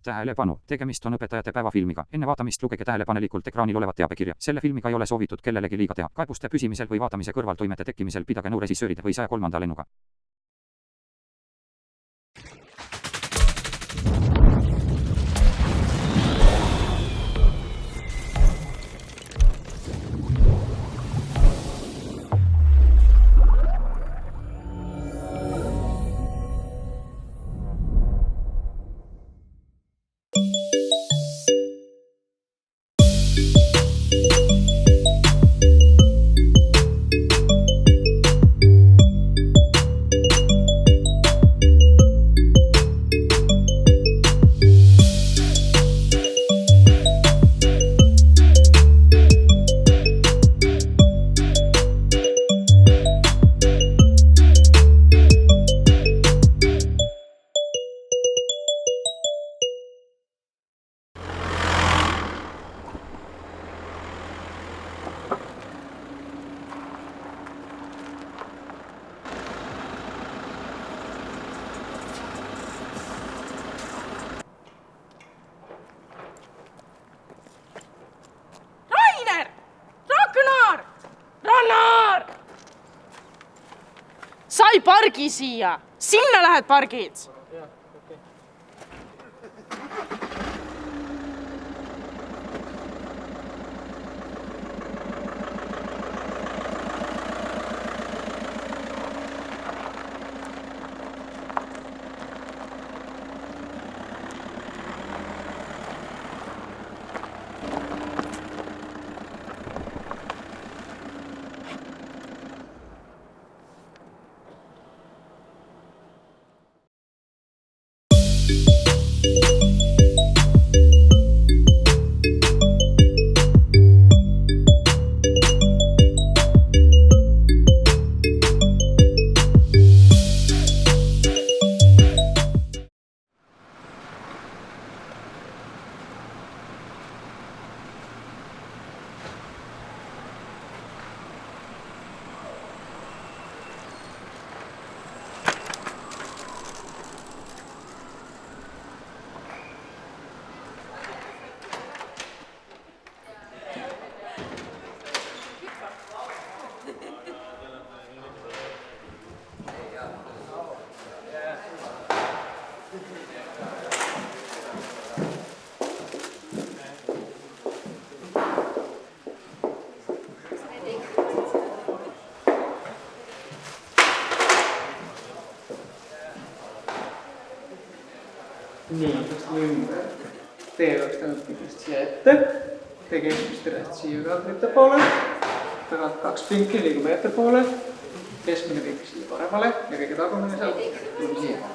Tähelepanu, tegemist on õpetajate päevafilmiga. Enne vaatamist lugege tähelepanelikult ekraanil olevat teabekirja. Selle filmiga ei ole soovitud kellelegi liiga teha. Kaebuste püsimisel või vaatamise kõrvaltoimete tekkimisel pidage nõu režissööride või 103. lennuga. Sa ei pargi siia, sinna lähed pargid. Nii, ümber. Teie peaks tänud kindlasti siia ette. Te keskmist üles siia kaadrite poole. Tagant 2 pinki, liigume ette poole. Keskmine pink siia paremale ja kõige tagumine seal. Tuleme siia.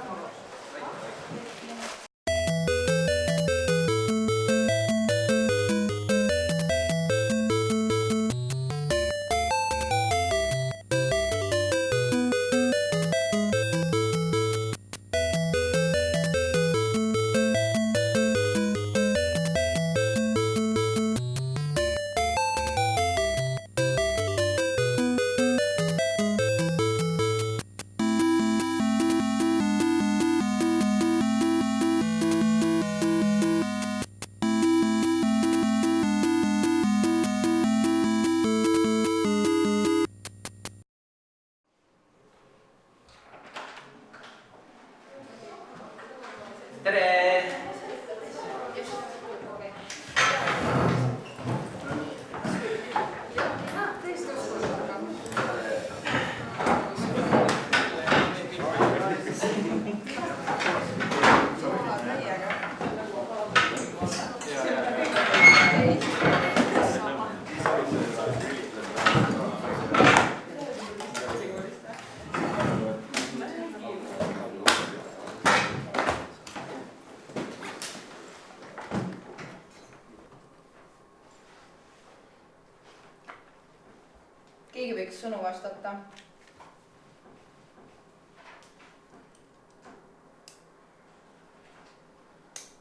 Keegi võiks sõnu vastata.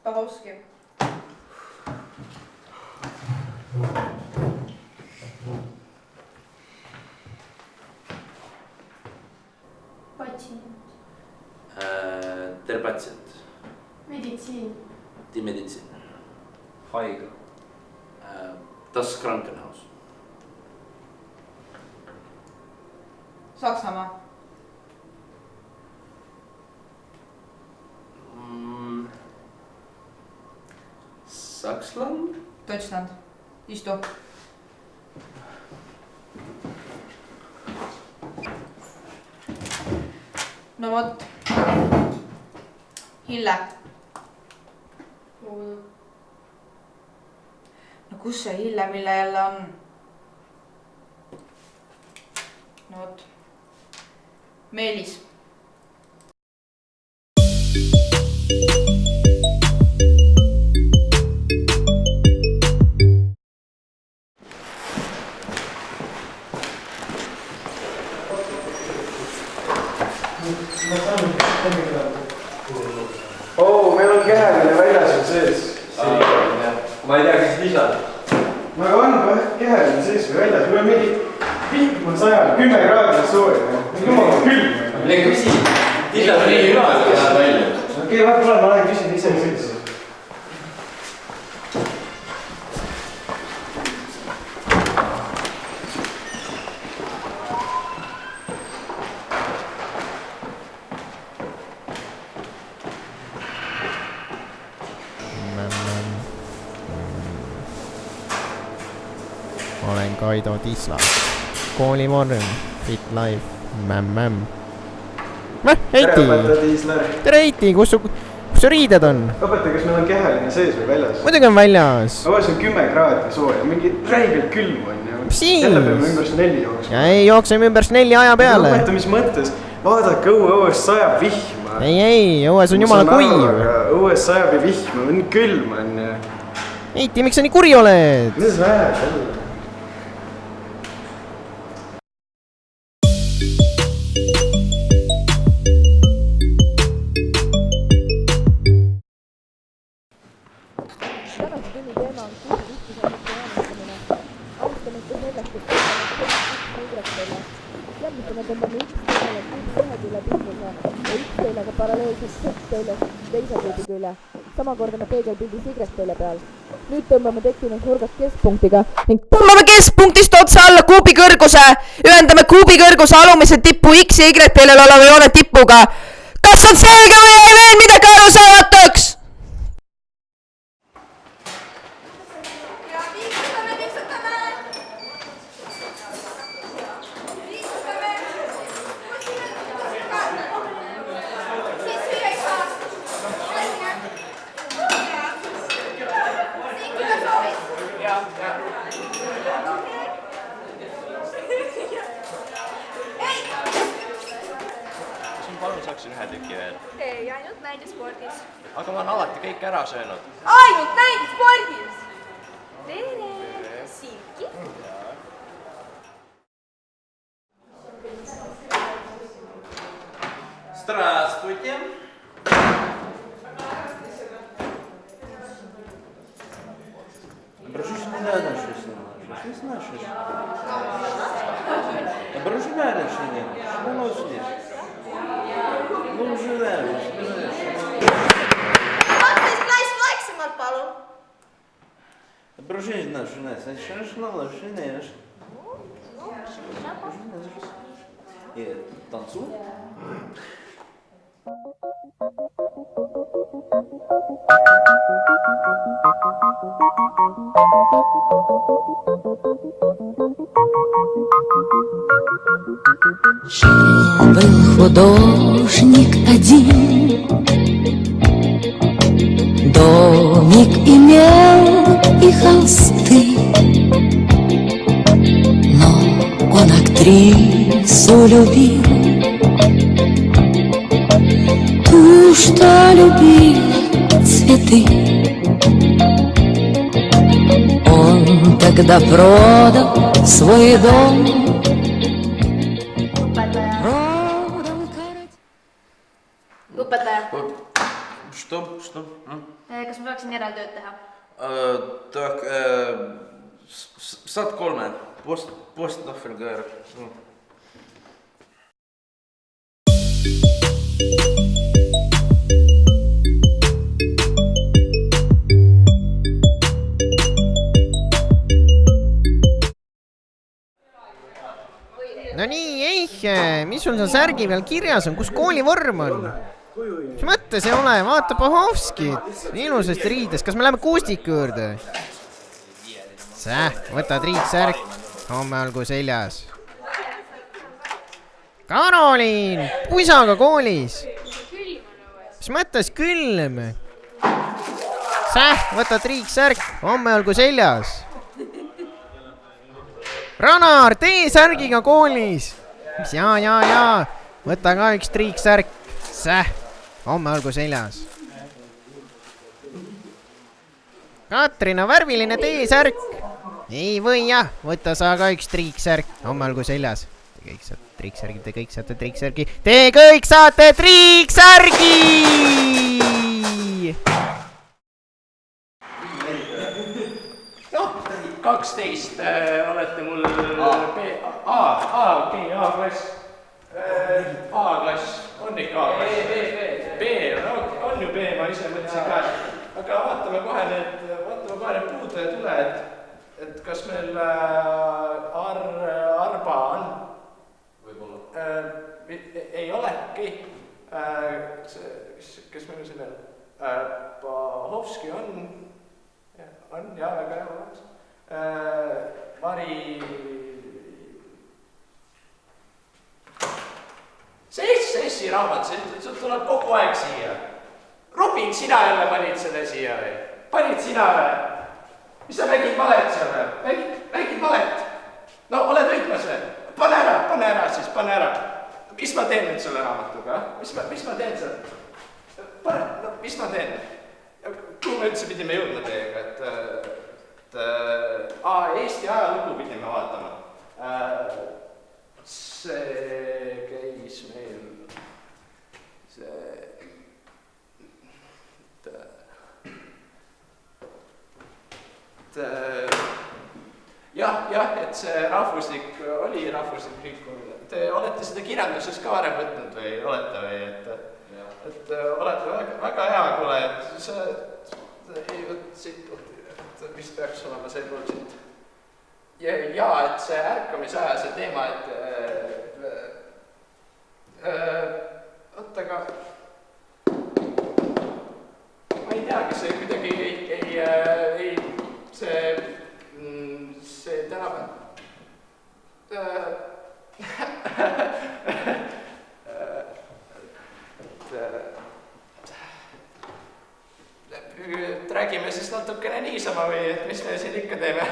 Pahovski. Patsient. Terpatsient. Meditsiin. Die Medizin. Haigla. Das Krankenhaus. Saksamaa. Saksland? Deutschland. Istu. No vot. Hille. No kus see Hille, mille jälle on? No vot. Meelis. Meil on keheline väljas on sees. Ma ei tea, kes lisad. No on keheline sees või väljas. Meil on mingi vihma sajal, 10 kraadi sooja. Jumala külm. Mille küsi? Lisad oli ümalt ja palju. Okei, vaata, ma lähen küsin ise sees. Olen Kaido Tisla. Koolimorgen, Fit Life, mämm. Heiti! Tere Heiti, kus su riided on? Õpeta, kas meil on keheline sees või väljas? Muidugi on väljas. Õues on 10 kraadi sooja, mingi räigelt külm on ju. Siis? Jälle peame ümber snelli jooksma. Ja ei, jookseme ümber snelli aja peale. Õpeta, mis mõttes? Vaadake, õues sajab vihma. Ei, õues on jumala kuiv. Õues sajab ja vihma, on külm on ju. Heiti, miks sa nii kuri oled? Mida sa näed jälle? Tänase tunni teema on kuulistumise emotsionaalsustamine. Alustame ikka sellest, et teeme järgmisena tõmbame üks teele ühe külje pildiga ja üks teelega paralleelselt teele teise pildi külje. Sama kordame peegelpildi sigretteele peal. Nüüd tõmbame tekkinud nurgad keskpunktiga ning tõmbame keskpunktist otsa alla kuubi kõrguse. Ühendame kuubi kõrguse alumise tippu X ja Y teelel oleva joone tipuga. Kas on selge või ei veel midagi arusaamatuks? Palun saaksin ühe tüki veel. ei, ainult näidespordis. Aga ma olen alati kõik ära söönud. Ainult näidespordis! Tere! Siiki! Здравствуйте. Прошу, не надо, что снимаешь. Что снимаешь? Прошу, не надо, что не надо. Что носишь? No уже знаешь, Läis vaiksemalt, palun! Prošu, не надо, что надо. Что надо, что надо. И танцуй. Жил-был художник один, домик имел и холсты, но он актрису любил, ту, что любила цветы. Он тогда продал свой дом. Õpetaja, Что? kas ma saaksin järeltööd teha? Так, saad 3. Postnahvelgõer. mis sul seal särgi peal kirjas on, kus koolivorm on? Mis mõttes ei ole, vaata Pohovskit, ilusasti riides, kas me läheme Kuustiku juurde? Võta triiksärk, homme olgu seljas. Karoliin, puisaga koolis. Mis mõttes külm? Võta triiksärk, homme olgu seljas. Ranar, T-särgiga koolis. Mis jaa. Võta ka üks triiksärk. Homme olgu seljas. Katrina, värviline T-särk. Ei või jah, võta sa ka üks triiksärk. Homme olgu seljas. Te kõik saate triiksärgi, te kõik saate triiksärgi. Te kõik saate triiksärgi! 12 olete mul A-klass. A-klass, on ikka A-klass. B, on ju B, ma ise mõtlesin ka. Aga vaatame kohe need puudujad üle, et kas meil arba on? Võib-olla. Ei olegi. Kes meil siin on? Pahovski on ja väga hea olemas. Mari... See Essi raamat, see tuleb kogu aeg siia. Robin, sina jälle panid selle siia või? Panid sina või? Mis sa mängid valet seal või? Mängid valet? No oled võitmas või? Pane ära siis, pane ära. Mis ma teen nüüd selle raamatuga? Mis ma teen seal? Mis ma teen? Kuhu me üldse pidime jõudma teiega, et Eesti ajalugu pidime vaatama. See käis meil... Jah, et see rahvuslik oli rahvuslik liikumine. Te olete seda kirjanduses ka varem võtnud või olete või, et olete väga hea, kuule, et see mis peaks olema see pool siit. Ja, et see ärkamisaja, see teema, oota, aga ma ei tea, kas see kuidagi ei see tänapäev räägime siis natukene niisama või mis me siin ikka teeme?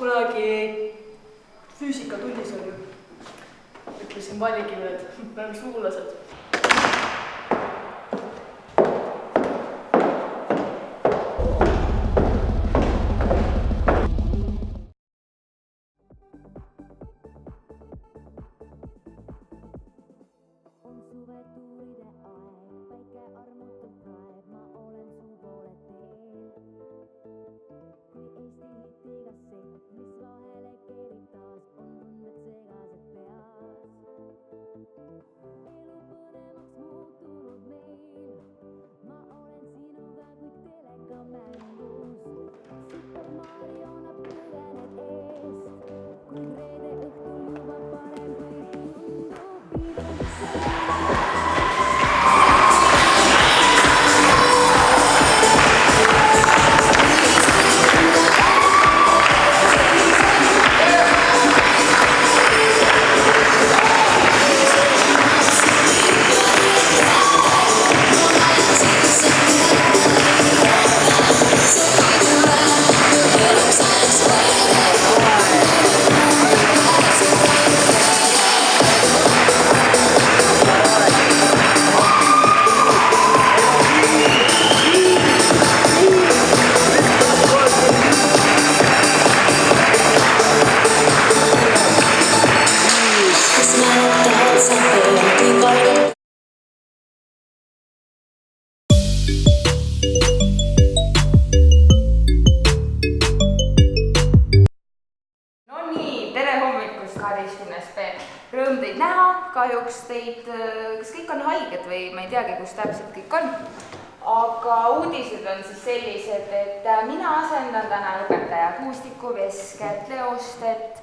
Kunagi füüsikatunnis oli. Ütlesin Valikivile, et me oleme suulased. kahjuks teid, kas kõik on haiged või ma ei teagi, kus täpselt kõik on. Aga uudised on siis sellised, et mina asendan täna õpetaja Kuustiku, Vesket, Leostet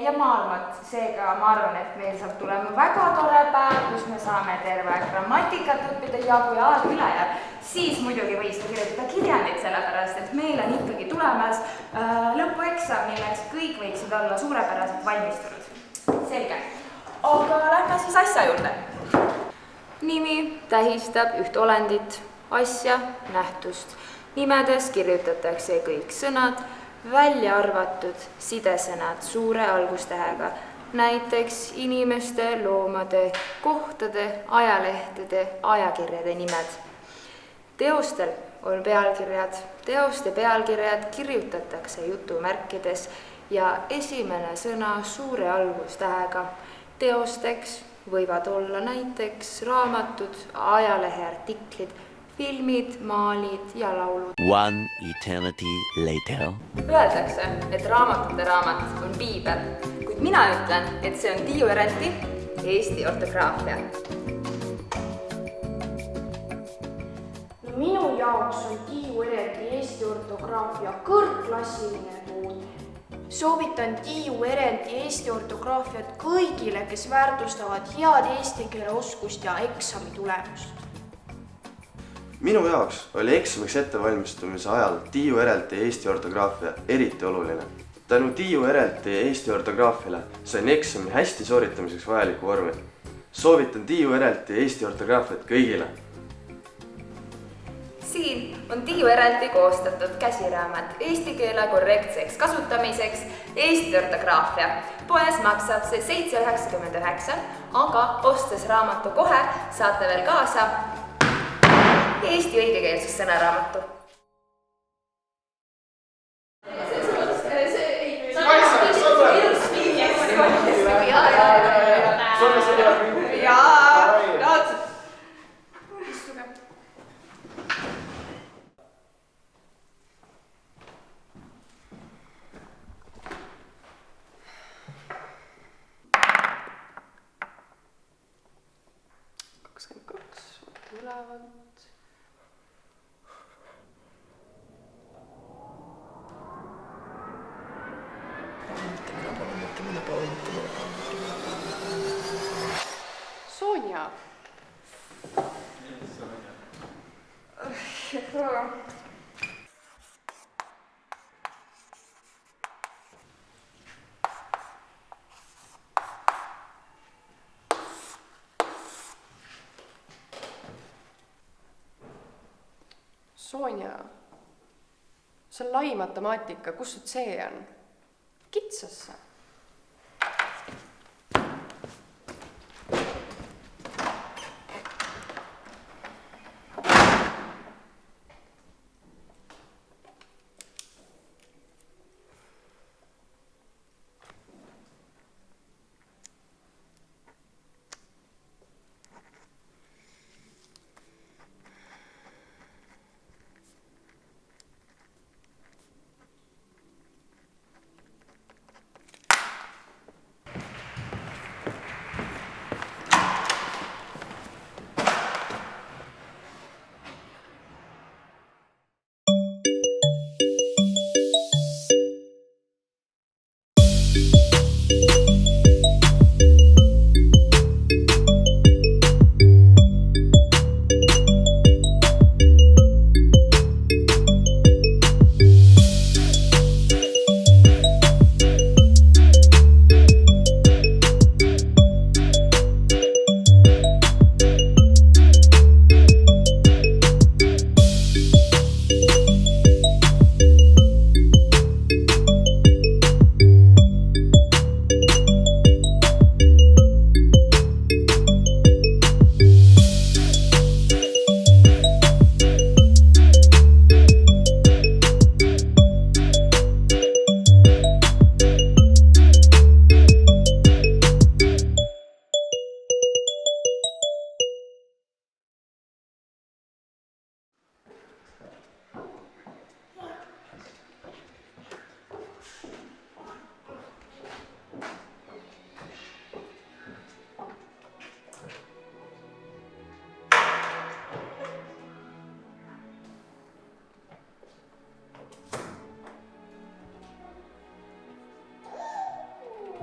ja Maalmat. Seega ma arvan, et meil saab tulema väga tore päev, kus me saame terve grammatikat õppida ja kui aeg üle jääb, siis muidugi võis ka kirjutada kirjandit, sellepärast et meil on ikkagi tulemas lõpueksam, milleks kõik võiksid olla suurepäraselt valmistunud. Selge. Aga lähme siis asja juurde. Nimi tähistab üht olendit, asja, nähtust. Nimedes kirjutatakse kõik sõnad, välja arvatud sidesõnad suure algustähega, näiteks inimeste, loomade, kohtade, ajalehtede, ajakirjade nimed. Teostel on pealkirjad, teoste pealkirjad kirjutatakse jutumärkides ja esimene sõna suure algustähega. Teosteks võivad olla näiteks raamatud, ajaleheartiklid, filmid, maalid ja laulud. One eternity later. Öeldakse, et raamatute raamat on piibel, kuid mina ütlen, et see on Tiiu Herenti Eesti ortograafia. Minu jaoks on Tiiu Herenti Eesti ortograafia kõrgklassiline toode. Soovitan Tiiu Herenti Eesti ortograafiat kõigile, kes väärtustavad head eesti keele oskust ja eksami tulemust. Minu jaoks oli eksamiks ettevalmistumise ajal Tiiu Herenti Eesti ortograafia eriti oluline. Tänu Tiiu Herenti Eesti ortograafiale sain eksami hästi sooritamiseks vajaliku vormi. Soovitan Tiiu Herenti Eesti ortograafiat kõigile. Siin on Tiiu Herenti koostatud käsiraamat eesti keele korrektseks kasutamiseks Eesti ortograafia. Poes maksab see 7,99, aga ostes raamatu kohe saate veel kaasa Eesti õigekeelsus sõnaraamatu. Sonja. Sonja, see on lai matemaatika, kus sul see on? Kitsasse.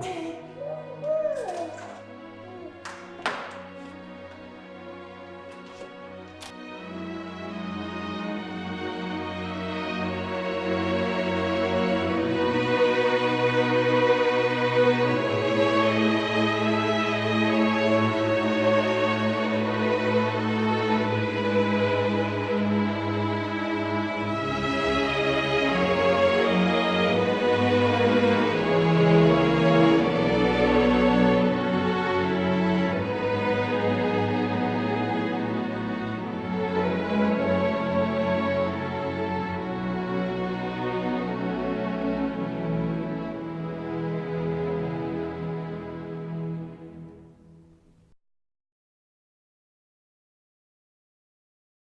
Tee